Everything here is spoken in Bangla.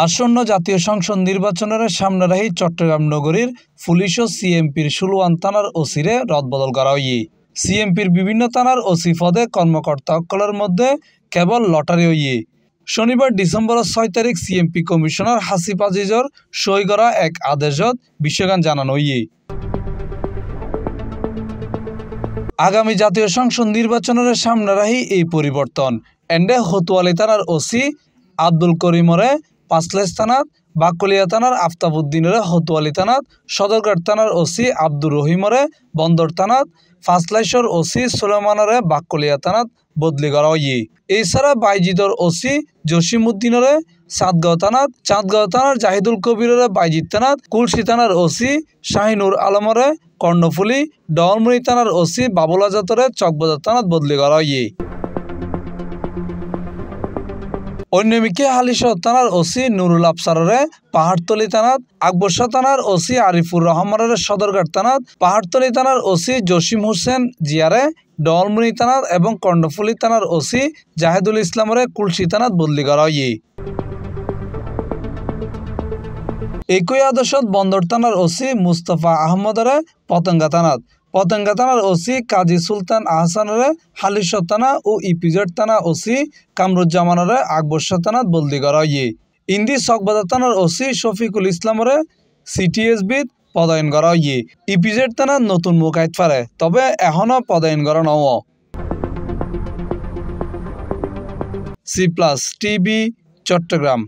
আসন্ন জাতীয় সংসদ নির্বাচনের সামনে রেখে চট্টগ্রাম নগরীর পুলিশ ও সিএমপির ১৬ থানার ওসিরে রদবদল করা হয়ে সিএমপির বিভিন্ন থানার ওসি পদে কর্মকর্তা অকলের মধ্যে কেবল লটারি হয়ে শনিবার ডিসেম্বরের ৬ তারিখ সিএমপি কমিশনার হাসিব আজিজর সই করা এক আদেশত বিষয়গান জানানো হয়ে আগামী জাতীয় সংসদ নির্বাচনের সামনে রাখি এই পরিবর্তন এন্ডে হতুয়ালি থানার ওসি আব্দুল করিমরে পাঁচলেস থানাত বাকলিয়া থানার আফতাবউদ্দিনরে হতুয়ালি থানাত সদরঘাট থানার ওসি আব্দুর রহিমরে বন্দর থানাত ফাঁসলাইশর ওসি সুলেমানরে বাকলিয়া থানাত বদলি করা হয়ে এছাড়া বাইজিদর ওসি জসিমউদ্দিনরে চাঁদগাঁও থানার জাহিদুল কবিররে বাইজিদ থানাত কুলসি থানার ওসি শাহিনুর আলমরে কর্ণফুলি ডলমুড়ি থানার ওসি বাবুল আজাতরে চকবাজার থানাত বদলি করা হয়ে অন্যদিকে হালিশহর থানার ওসি নুরুল আফসাররে পাহাড়তলি থানাত আকবরশাহ থানার ওসি আরিফুর রহমানের সদরঘাট থানাত পাহাড়তলি থানার ওসি জসিম হোসেন জিয়ারে ডলমুড়ি থানাত এবং কর্ণফুলি থানার ওসি জাহেদুল ইসলামরে কুলসি থানাত বদলি করা হয়ে একই আদর্শত বন্দর থানার ওসি মুস্তফা আহমদরে পতেঙ্গা থানার ওসি কাজী সুলতান আহসানরে হালিশহর থানা ও ইপিজেড থানা ওসি কামরুজ্জামানরে আকবরশাহ থানাত বদলি করা হয়ে ইন্দি চকবাজার থানার ওসি শফিকুল ইসলামরে সিটিএসবিত পদায়ন করা হয়ে ইপিজেড থানার নতুন মুখ আইতে পারে তবে এখনও পদায়ন করা নও C+ টিভি চট্টগ্রাম।